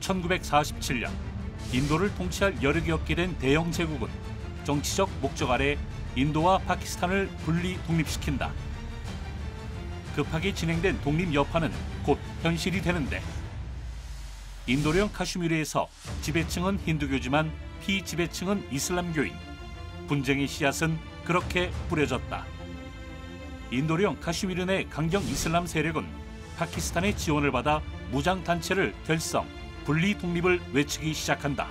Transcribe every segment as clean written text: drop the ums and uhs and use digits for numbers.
1947년 인도를 통치할 여력이 없게 된 대영 제국은 정치적 목적 아래 인도와 파키스탄을 분리 독립시킨다. 급하게 진행된 독립 여파는 곧 현실이 되는데 인도령 카슈미르에서 지배층은 힌두교지만 피지배층은 이슬람교인. 분쟁의 씨앗은 그렇게 뿌려졌다. 인도령 카슈미르 내 강경 이슬람 세력은 파키스탄의 지원을 받아 무장단체를 결성, 분리 독립을 외치기 시작한다.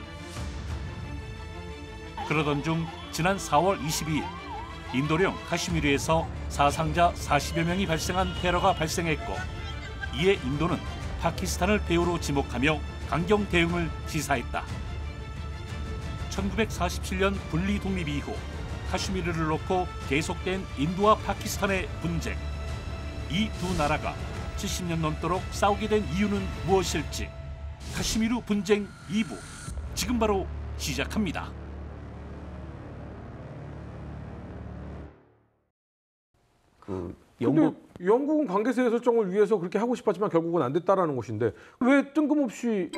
그러던 중 지난 4월 22일 인도령 카슈미르에서 사상자 40여 명이 발생한 테러가 발생했고 이에 인도는 파키스탄을 배후로 지목하며 강경 대응을 시사했다. 1947년 분리 독립 이후 카슈미르를 놓고 계속된 인도와 파키스탄의 분쟁. 이 두 나라가 70년 넘도록 싸우게 된 이유는 무엇일지 카슈미르 분쟁 2부 지금 바로 시작합니다. 영국은 관계세 설정을 위해서 그렇게 하고 싶었지만 결국은 안 됐다라는 것인데 왜 뜬금없이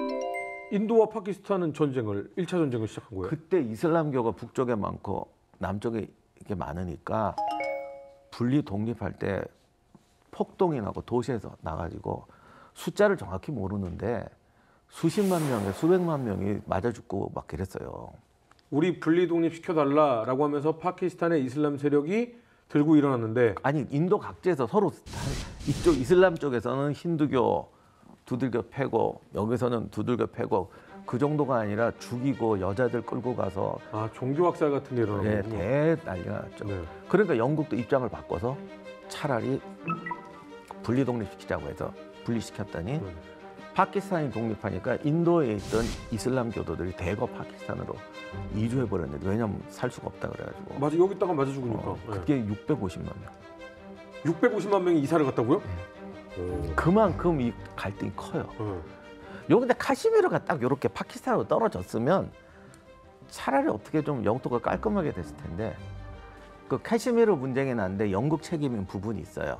인도와 파키스탄은 1차 전쟁을 시작한 거예요? 그때 이슬람교가 북쪽에 많고 남쪽에 이게 많으니까 분리 독립할 때 폭동이 나고 도시에서 나가지고 숫자를 정확히 모르는데 수십만 명에 수백만 명이 맞아 죽고 막 그랬어요. 우리 분리 독립시켜달라라고 하면서 파키스탄의 이슬람 세력이 들고 일어났는데 아니 인도 각지에서 서로 이쪽 이슬람 쪽에서는 힌두교 두들겨 패고 여기서는 두들겨 패고 그 정도가 아니라 죽이고 여자들 끌고 가서 종교학살 같은 게 일어나는 거군요. 대난리가 났죠. 네. 그러니까 영국도 입장을 바꿔서 차라리 분리 독립시키자고 해서 분리시켰더니 파키스탄이 독립하니까 인도에 있던 이슬람 교도들이 대거 파키스탄으로 이주해버렸는데 왜냐면 살 수가 없다 그래가지고. 맞아, 여기다가 맞아 죽으니까. 그게 650만 명. 650만 명이 이사를 갔다고요? 네. 그만큼 이 갈등이 커요. 여기다 카시미르가 딱 이렇게 파키스탄으로 떨어졌으면 차라리 어떻게 좀 영토가 깔끔하게 됐을 텐데 그 카시미르 분쟁이 났는데 영국 책임인 부분이 있어요.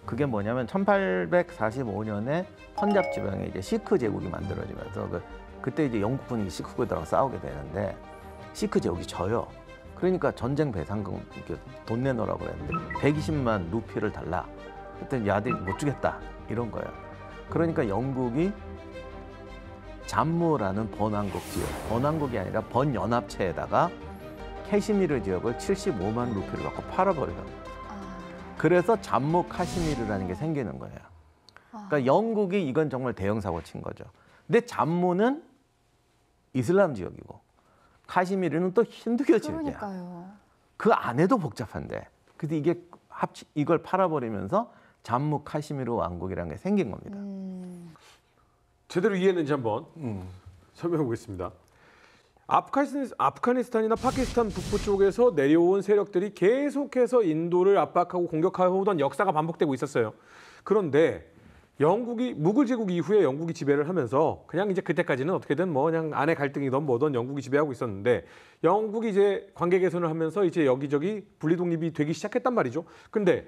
그게 뭐냐면 1845년에 펀잡 지방에 이제 시크 제국이 만들어지면서 그때 이제 영국 분이 시크들하고 싸우게 되는데 시크 제국이 져요. 그러니까 전쟁 배상금 이렇게 돈 내놓으라고 그랬는데 120만 루피를 달라. 그랬더니 야들이 못 주겠다 이런 거예요. 그러니까 영국이 잠무라는 번왕국 지역, 번왕국이 아니라 번연합체에다가 카시미르 지역을 75만 루피를 갖고 팔아버려요. 그래서 잠무 카시미르라는 게 생기는 거예요. 그러니까 영국이 이건 정말 대형 사고 친 거죠. 근데 잠무는 이슬람 지역이고 카시미르는 또 힌두교 지역이야. 그러니까요. 그 안에도 복잡한데. 근데 이게 이걸 팔아버리면서 잠무 카시미르 왕국이라는 게 생긴 겁니다. 제대로 이해했는지 한번 설명해 보겠습니다. 아프가니스탄이나 파키스탄 북부 쪽에서 내려온 세력들이 계속해서 인도를 압박하고 공격하고 오던 역사가 반복되고 있었어요. 그런데 영국이 무굴 제국 이후에 영국이 지배를 하면서 그냥 이제 그때까지는 어떻게든 뭐 그냥 안에 갈등이든 뭐든 영국이 지배하고 있었는데 영국이 이제 관계 개선을 하면서 이제 여기저기 분리 독립이 되기 시작했단 말이죠. 근데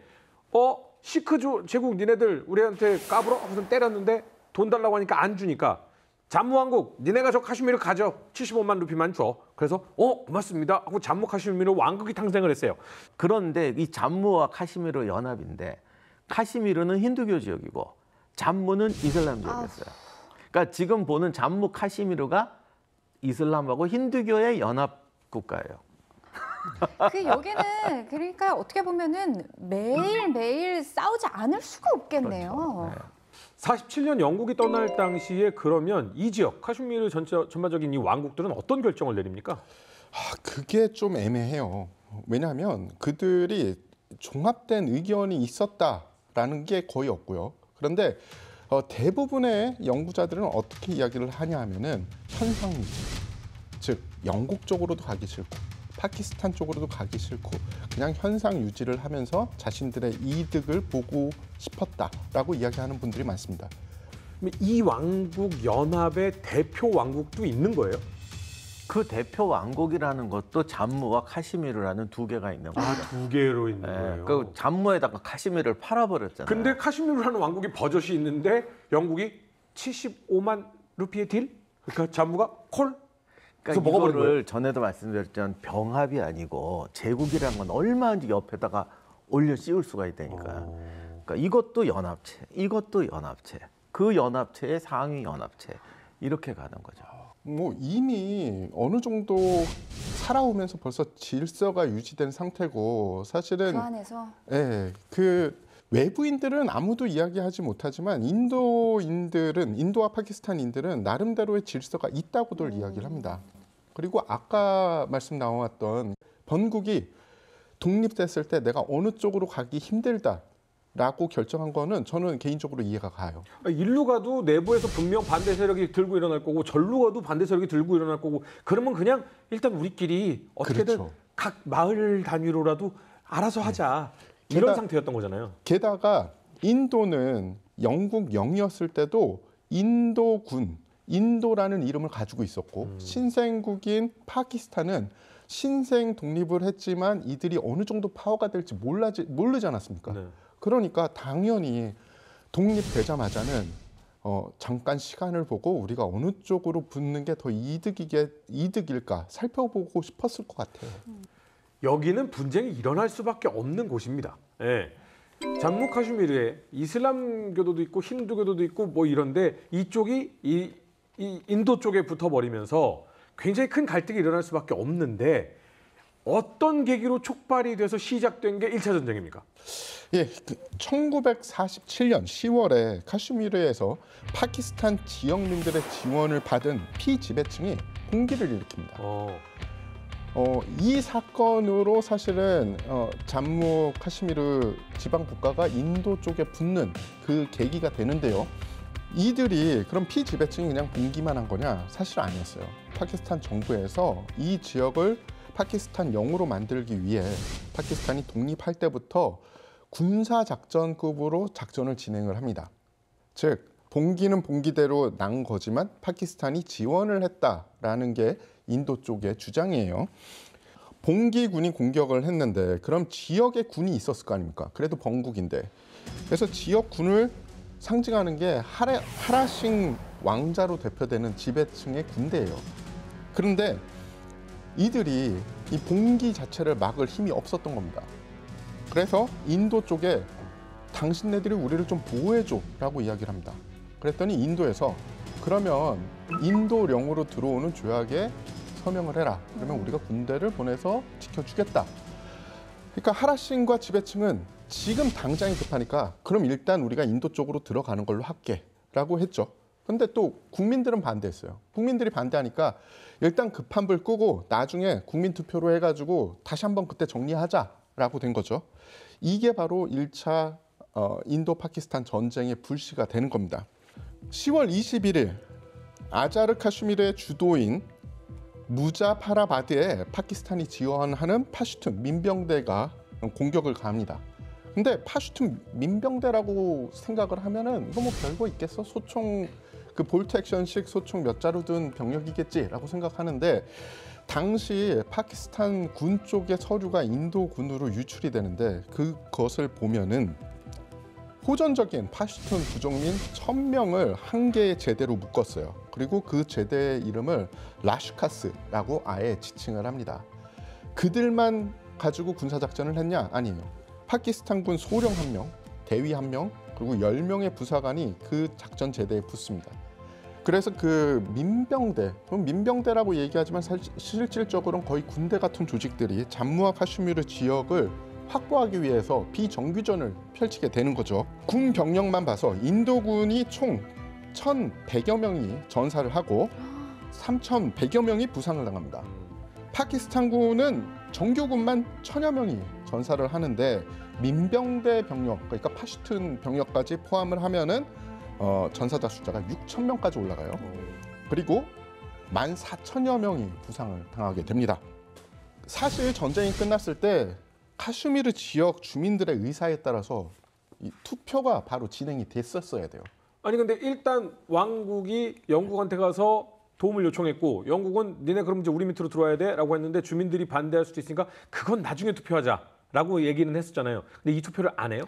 시크 제국 니네들 우리한테 까불어 무슨 때렸는데 돈 달라고 하니까 안 주니까 잠무왕국 니네가 저 카슈미르 가져 75만 루피만 줘. 그래서 고맙습니다 하고 잠무 카슈미르 왕국이 탄생을 했어요. 그런데 이 잠무와 카시미르 연합인데 카시미르는 힌두교 지역이고 잠무는 이슬람 지역이었어요. 그러니까 지금 보는 잠무 카시미르가 이슬람하고 힌두교의 연합 국가예요. 여기는 그러니까 어떻게 보면은 매일매일 싸우지 않을 수가 없겠네요. 그렇죠. 네. 47년 영국이 떠날 당시에 그러면 이 지역 카슈미르 전반적인 이 왕국들은 어떤 결정을 내립니까? 그게 좀 애매해요. 왜냐하면 그들이 종합된 의견이 있었다라는 게 거의 없고요. 그런데 대부분의 연구자들은 어떻게 이야기를 하냐 하면은 현상 유지, 즉 영국 쪽으로도 가기 싫고 파키스탄 쪽으로도 가기 싫고 그냥 현상 유지를 하면서 자신들의 이득을 보고 싶었다라고 이야기하는 분들이 많습니다. 이 왕국 연합의 대표 왕국도 있는 거예요? 그 대표 왕국이라는 것도 잠무와 카시미르라는 두 개가 있는 거예요. 두 개로 있는 네, 거예요? 그 잠무에다가 카시미르를 팔아버렸잖아요. 근데 카시미르라는 왕국이 버젓이 있는데 영국이 75만 루피의 딜? 그러니까 잠무가 콜. 그래서 그러니까 먹어버린 거예요. 이거를 전에도 말씀드렸지만 병합이 아니고 제국이라는 건 얼마든지 옆에다가 올려 씌울 수가 있다니까요. 그러니까 이것도 연합체, 이것도 연합체, 그 연합체의 상위 연합체 이렇게 가는 거죠. 뭐 이미 어느 정도 살아오면서 벌써 질서가 유지된 상태고 사실은 그 안에서 예, 그 외부인들은 아무도 이야기하지 못하지만 인도와 파키스탄인들은 나름대로의 질서가 있다고들 이야기를 합니다. 그리고 아까 말씀 나왔던 번국이 독립됐을 때 내가 어느 쪽으로 가기 힘들다라고 결정한 거는 저는 개인적으로 이해가 가요. 일루 가도 내부에서 분명 반대 세력이 들고 일어날 거고 절루 가도 반대 세력이 들고 일어날 거고 그러면 그냥 일단 우리끼리 어떻게든 그렇죠. 각 마을 단위로라도 알아서 하자. 이런 상태였던 거잖아요. 게다가 인도는 영국 영이었을 때도 인도라는 이름을 가지고 있었고 신생국인 파키스탄은 신생 독립을 했지만 이들이 어느 정도 파워가 될지 모르지 않았습니까? 네. 그러니까 당연히 독립되자마자는 잠깐 시간을 보고 우리가 어느 쪽으로 붙는 게 더 이득일까 살펴보고 싶었을 것 같아요. 여기는 분쟁이 일어날 수밖에 없는 곳입니다. 예. 잠무 카슈미르에 이슬람교도도 있고 힌두교도도 있고 뭐 이런데 이쪽이 이 인도 쪽에 붙어버리면서 굉장히 큰 갈등이 일어날 수밖에 없는데 어떤 계기로 촉발이 돼서 시작된 게 1차 전쟁입니까? 예, 1947년 10월에 카슈미르에서 파키스탄 지역민들의 지원을 받은 피지배층이 봉기를 일으킵니다. 이 사건으로 사실은 잠무 카슈미르 지방 국가가 인도 쪽에 붙는 그 계기가 되는데요. 이들이 그럼 피지배층이 그냥 봉기만 한 거냐? 사실 아니었어요. 파키스탄 정부에서 이 지역을 파키스탄 영으로 만들기 위해 파키스탄이 독립할 때부터 군사작전급으로 작전을 진행을 합니다. 즉 봉기는 봉기대로 난 거지만 파키스탄이 지원을 했다라는 게 인도 쪽의 주장이에요. 봉기군이 공격을 했는데 그럼 지역에 군이 있었을 거 아닙니까? 그래도 번국인데. 그래서 지역군을 상징하는 게 하라싱 왕자로 대표되는 지배층의 군대예요. 그런데 이들이 이 봉기 자체를 막을 힘이 없었던 겁니다. 그래서 인도 쪽에 당신네들이 우리를 좀 보호해줘라고 이야기를 합니다. 그랬더니 인도에서 그러면 인도령으로 들어오는 조약에 서명을 해라. 그러면 우리가 군대를 보내서 지켜주겠다. 그러니까 하라싱과 지배층은 지금 당장이 급하니까 그럼 일단 우리가 인도 쪽으로 들어가는 걸로 할게 라고 했죠. 근데 또 국민들은 반대했어요. 국민들이 반대하니까 일단 급한 불 끄고 나중에 국민투표로 해가지고 다시 한번 그때 정리하자라고 된 거죠. 이게 바로 1차 인도 파키스탄 전쟁의 불씨가 되는 겁니다. 10월 21일 아자르 카슈미르의 주도인 무자파라바드에 파키스탄이 지원하는 파슈툰 민병대가 공격을 가합니다. 근데 파슈툰 민병대라고 생각을 하면은 이거 뭐 별거 있겠어? 소총 그 볼트 액션식 소총 몇 자루 든 병력이겠지라고 생각하는데 당시 파키스탄 군 쪽의 서류가 인도 군으로 유출이 되는데 그것을 보면은 호전적인 파슈툰 부족민 1000명을 한 개의 제대로 묶었어요. 그리고 그 제대의 이름을 라슈카스라고 아예 지칭을 합니다. 그들만 가지고 군사작전을 했냐? 아니에요. 파키스탄군 소령 1명, 대위 1명, 그리고 10명의 부사관이 그 작전 제대에 붙습니다. 그래서 그 민병대라고 얘기하지만 실질적으로는 거의 군대 같은 조직들이 잠무와 카슈미르 지역을 확보하기 위해서 비정규전을 펼치게 되는 거죠. 군 병력만 봐서 인도군이 총 1,100여 명이 전사를 하고 3,100여 명이 부상을 당합니다. 파키스탄군은 정규군만 1,000여 명이 전사를 하는데 민병대 병력, 그러니까 파슈툰 병력까지 포함을 하면은 전사자 숫자가 6,000명까지 올라가요. 그리고 14,000여 명이 부상을 당하게 됩니다. 사실 전쟁이 끝났을 때 카슈미르 지역 주민들의 의사에 따라서 이 투표가 바로 진행이 됐었어야 돼요. 아니 근데 일단 왕국이 영국한테 가서 도움을 요청했고 영국은 니네 그럼 이제 우리 밑으로 들어와야 돼라고 했는데 주민들이 반대할 수도 있으니까 그건 나중에 투표하자라고 얘기는 했었잖아요. 근데 이 투표를 안 해요?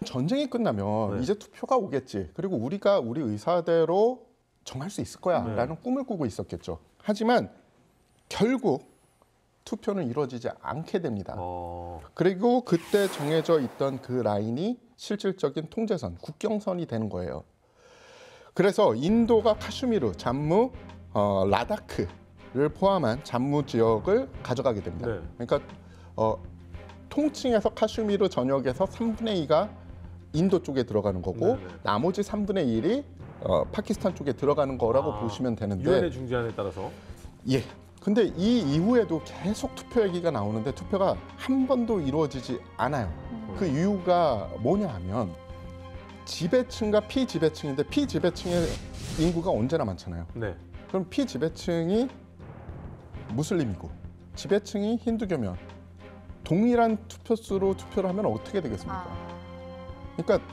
전쟁이 끝나면 네. 이제 투표가 오겠지. 그리고 우리가 우리 의사대로 정할 수 있을 거야라는 꿈을 꾸고 있었겠죠. 하지만 결국 투표는 이루어지지 않게 됩니다. 그리고 그때 정해져 있던 그 라인이 실질적인 통제선, 국경선이 되는 거예요. 그래서 인도가 카슈미르, 잠무, 라다크를 포함한 잠무 지역을 가져가게 됩니다. 네. 그러니까 통칭해서 카슈미르 전역에서 3분의 2가 인도 쪽에 들어가는 거고 나머지 3분의 1이 파키스탄 쪽에 들어가는 거라고 보시면 되는데 유엔의 중재안에 따라서 예. 근데 이 이후에도 계속 투표 얘기가 나오는데 투표가 한 번도 이루어지지 않아요. 그 이유가 뭐냐 하면 지배층과 피지배층인데 피지배층의 인구가 언제나 많잖아요. 네. 그럼 피지배층이 무슬림이고 지배층이 힌두교면 동일한 투표수로 투표를 하면 어떻게 되겠습니까? 그러니까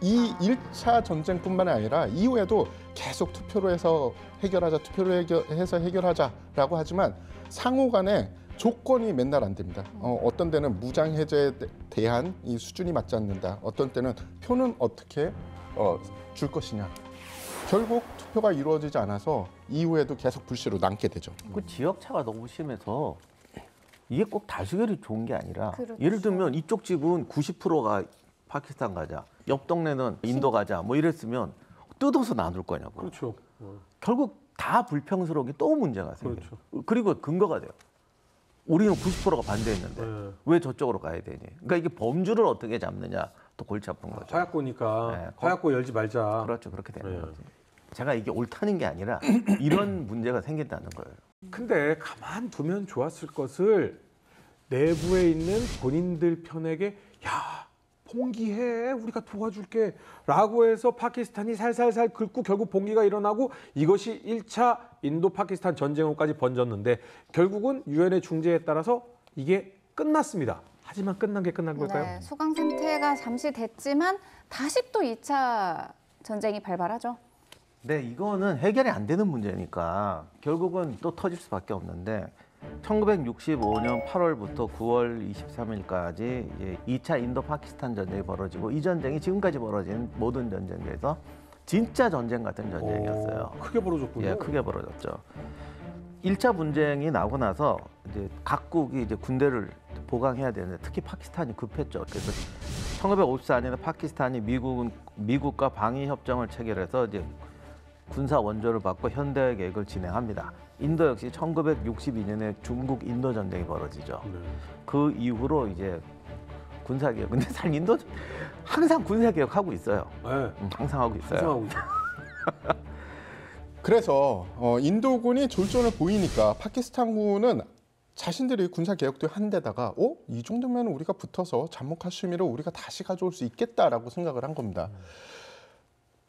이 1차 전쟁뿐만 아니라 이후에도 계속 투표로 해서 해결하자, 해서 해결하자라고 하지만 상호 간에 조건이 맨날 안 됩니다. 어떤 때는 무장 해제에 대한 이 수준이 맞지 않는다. 어떤 때는 표는 어떻게 줄 것이냐. 결국 투표가 이루어지지 않아서 이후에도 계속 불씨로 남게 되죠. 그 지역 차가 너무 심해서 이게 꼭 다수결이 좋은 게 아니라 그렇죠. 예를 들면 이쪽 집은 90%가 파키스탄 가자, 옆 동네는 인도 가자 뭐 이랬으면 뜯어서 나눌 거냐고. 그렇죠. 결국 다 불평스러운 게 또 문제가 생겨요. 그렇죠. 그리고 근거가 돼요. 우리는 90%가 반대했는데 네. 왜 저쪽으로 가야 되니? 그러니까 이게 범주를 어떻게 잡느냐 또 골치 아픈 거죠. 화약고니까 네. 화약고 열지 말자. 그렇죠. 그렇게 되는 네. 거지. 제가 이게 옳다는 게 아니라 이런 문제가 생긴다는 거예요. 근데 가만 두면 좋았을 것을 내부에 있는 본인들 편에게 야 봉기해 우리가 도와줄게 라고 해서 파키스탄이 살살살 긁고 결국 봉기가 일어나고 이것이 1차 인도 파키스탄 전쟁으로까지 번졌는데 결국은 유엔의 중재에 따라서 이게 끝났습니다. 하지만 끝난 게 끝난 걸까요? 네, 소강 상태가 잠시 됐지만 다시 또 2차 전쟁이 발발하죠. 네, 이거는 해결이 안 되는 문제니까 결국은 또 터질 수밖에 없는데 1965년 8월부터 9월 23일까지 2차 인도 파키스탄 전쟁이 벌어지고 이 전쟁이 지금까지 벌어진 모든 전쟁 중에서 진짜 전쟁 같은 전쟁이었어요. 크게 벌어졌군요. 예, 크게 벌어졌죠. 1차 분쟁이 나고 나서 이제 각국이 이제 군대를 보강해야 되는데 특히 파키스탄이 급했죠. 그래서 1954년에 파키스탄이 미국과 방위 협정을 체결해서 이제 군사 원조를 받고 현대 계획을 진행합니다. 인도 역시 1962년에 중국 인도 전쟁이 벌어지죠. 네. 그 이후로 이제 군사 개혁. 근데 사실 인도 항상 군사 개혁하고 있어요. 네. 항상 하고 있어요. 상하고 있어요. 그래서 인도군이 졸전을 보이니까 파키스탄군은 자신들이 군사 개혁도 한 데다가 이 정도면 우리가 붙어서 잠무 카슈미를 우리가 다시 가져올 수 있겠다라고 생각을 한 겁니다.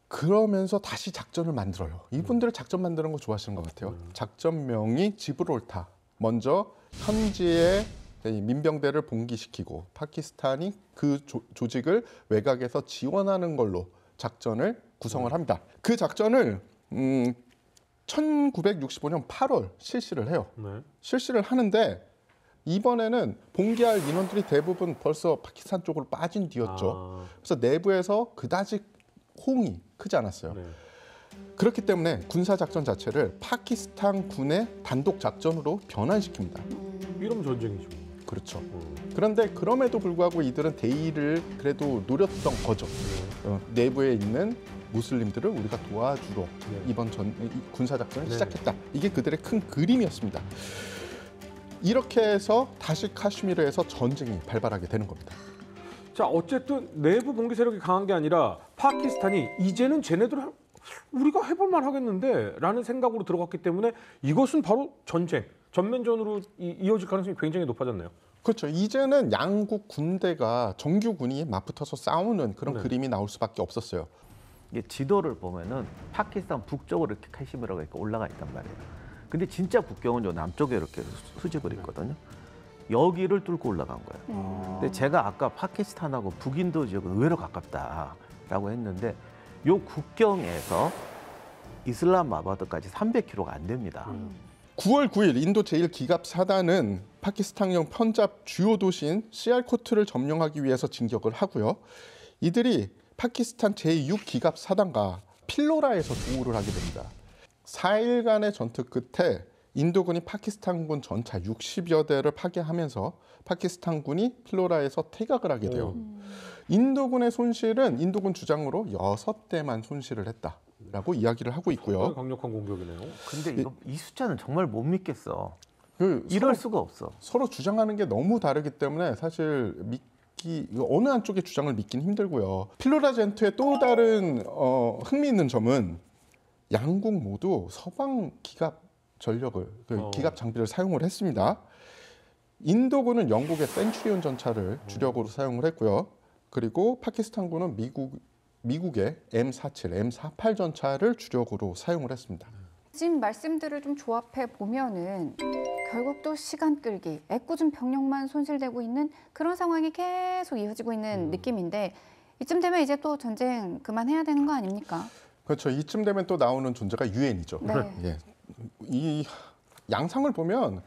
그러면서 다시 작전을 만들어요. 이분들 작전 만드는 거 좋아하시는 것 같아요. 작전명이 지브롤타. 먼저 현지의 민병대를 봉기시키고 파키스탄이 그 조직을 외곽에서 지원하는 걸로 작전을 구성을 합니다. 그 작전을 1965년 8월 실시를 해요. 네. 실시를 하는데 이번에는 봉기할 인원들이 대부분 벌써 파키스탄 쪽으로 빠진 뒤였죠. 그래서 내부에서 그다지 호응이 크지 않았어요. 네. 그렇기 때문에 군사작전 자체를 파키스탄 군의 단독 작전으로 변환시킵니다. 이러면 전쟁이죠. 그렇죠. 그런데 그럼에도 불구하고 이들은 대의를 그래도 노렸던 거죠. 내부에 있는 무슬림들을 우리가 도와주러 이번 군사작전을 시작했다. 이게 그들의 큰 그림이었습니다. 이렇게 해서 다시 카슈미르에서 전쟁이 발발하게 되는 겁니다. 자, 어쨌든 내부 봉기 세력이 강한 게 아니라 파키스탄이 이제는 쟤네들 우리가 해볼만 하겠는데 라는 생각으로 들어갔기 때문에 이것은 바로 전쟁, 전면전으로 이어질 가능성이 굉장히 높아졌네요. 그렇죠. 이제는 양국 군대가 정규군이 맞붙어서 싸우는 그런 그림이 나올 수밖에 없었어요. 이게 지도를 보면은 파키스탄 북쪽으로 이렇게 카시미르가 이렇게 올라가 있단 말이에요. 근데 진짜 국경은 요 남쪽에 이렇게 수직을 있거든요. 여기를 뚫고 올라간 거예요. 근데 제가 아까 파키스탄하고 북인도 지역은 의외로 가깝다라고 했는데 요 국경에서 이슬람마바드까지 300km가 안 됩니다. 9월 9일 인도 제1기갑사단은 파키스탄형 펀잡 주요 도시인 시알코트를 점령하기 위해서 진격을 하고요. 이들이 파키스탄 제6기갑사단과 필로라에서 조우를 하게 됩니다. 4일간의 전투 끝에 인도군이 파키스탄군 전차 60여 대를 파괴하면서 파키스탄군이 필로라에서 퇴각을 하게 돼요. 인도군의 손실은 인도군 주장으로 6대만 손실을 했다라고 이야기를 하고 있고요. 강력한 공격이네요. 근데 이 숫자는 정말 못 믿겠어. 그 이럴 수가 없어. 서로 주장하는 게 너무 다르기 때문에 사실 어느 한쪽의 주장을 믿긴 힘들고요. 필로라 전투의 또 다른 흥미있는 점은 양국 모두 서방 기갑 전력을 기갑 장비를 사용을 했습니다. 인도군은 영국의 센츄리온 전차를 주력으로 사용을 했고요. 그리고 파키스탄군은 미국의 M47, M48 전차를 주력으로 사용을 했습니다. 지금 말씀들을 좀 조합해 보면은 결국 또 시간 끌기, 애꿎은 병력만 손실되고 있는 그런 상황이 계속 이어지고 있는 느낌인데 이쯤 되면 이제 또 전쟁 그만해야 되는 거 아닙니까? 그렇죠. 이쯤 되면 또 나오는 존재가 유엔이죠. 네. 예. 이 양상을 보면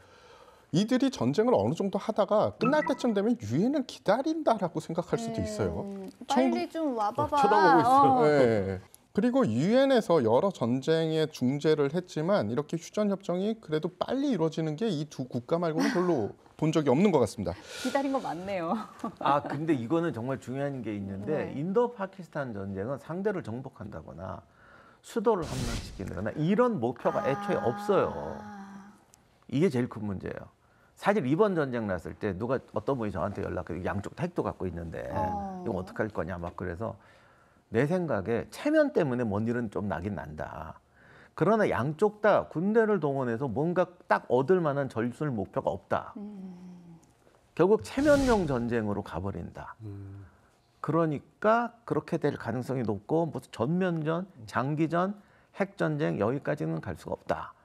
이들이 전쟁을 어느 정도 하다가 끝날 때쯤 되면 유엔을 기다린다라고 생각할 수도 있어요. 빨리 좀 와봐봐. 쳐다보고 있어요. 네. 그리고 유엔에서 여러 전쟁에 중재를 했지만 이렇게 휴전 협정이 그래도 빨리 이루어지는 게 이 두 국가 말고는 별로 본 적이 없는 것 같습니다. 기다린 거 맞네요. 아 근데 이거는 정말 중요한 게 있는데 네. 인도 파키스탄 전쟁은 상대를 정복한다거나 수도를 함락시킨다거나 이런 목표가 애초에 없어요. 이게 제일 큰 문제예요. 사실 이번 전쟁 났을 때 누가 어떤 분이 저한테 연락해 양쪽 다 핵도 갖고 있는데 이거 어떡할 거냐 막 그래서 내 생각에 체면 때문에 뭔 일은 좀 나긴 난다. 그러나 양쪽 다 군대를 동원해서 뭔가 딱 얻을 만한 전술 목표가 없다. 결국 체면용 전쟁으로 가버린다. 그러니까 그렇게 될 가능성이 높고 무슨 전면전, 장기전, 핵전쟁 여기까지는 갈 수가 없다.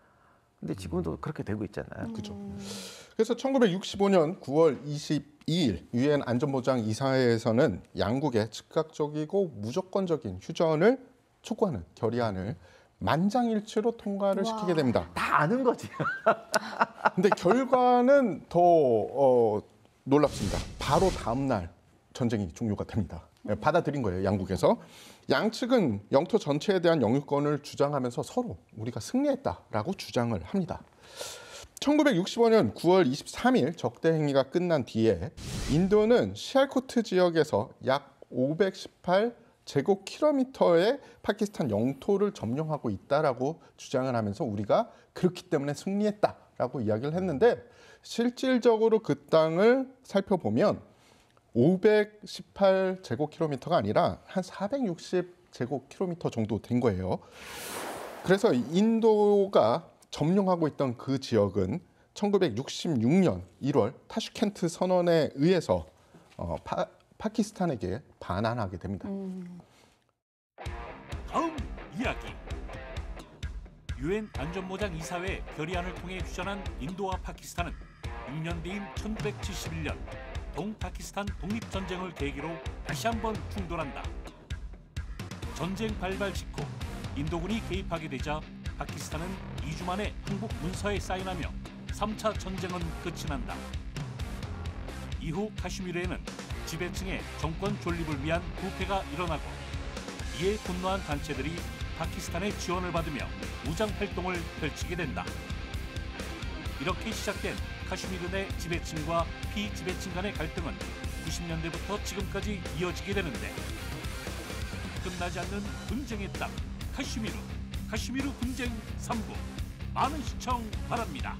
근데 지금도 그렇게 되고 있잖아요. 그죠. 그래서 1965년 9월 22일 유엔 안전보장 이사회에서는 양국의 즉각적이고 무조건적인 휴전을 촉구하는 결의안을 만장일치로 통과를 시키게 됩니다. 다 아는 거지. 근데 결과는 더 놀랍습니다. 바로 다음 날 전쟁이 종료가 됩니다. 받아들인 거예요, 양국에서. 양측은 영토 전체에 대한 영유권을 주장하면서 서로 우리가 승리했다라고 주장을 합니다. 1965년 9월 23일 적대 행위가 끝난 뒤에 인도는 시알코트 지역에서 약 518제곱킬로미터의 파키스탄 영토를 점령하고 있다라고 주장을 하면서 우리가 그렇기 때문에 승리했다라고 이야기를 했는데 실질적으로 그 땅을 살펴보면 518제곱킬로미터가 아니라 한 460제곱킬로미터 정도 된 거예요. 그래서 인도가 점령하고 있던 그 지역은 1966년 1월 타슈켄트 선언에 의해서 파키스탄에게 반환하게 됩니다. 다음 이야기. 유엔 안전보장 이사회 결의안을 통해 휴전한 인도와 파키스탄은 6년 뒤인 1971년 동파키스탄 독립전쟁을 계기로 다시 한번 충돌한다. 전쟁 발발 직후 인도군이 개입하게 되자 파키스탄은 2주 만에 항복 문서에 사인하며 3차 전쟁은 끝이 난다. 이후 카슈미르에는 지배층의 정권 존립을 위한 부패가 일어나고 이에 분노한 단체들이 파키스탄의 지원을 받으며 무장 활동을 펼치게 된다. 이렇게 시작된 카슈미르 내 지배층과 피지배층 간의 갈등은 90년대부터 지금까지 이어지게 되는데 끝나지 않는 분쟁의 땅 카슈미르 분쟁 3부 많은 시청 바랍니다.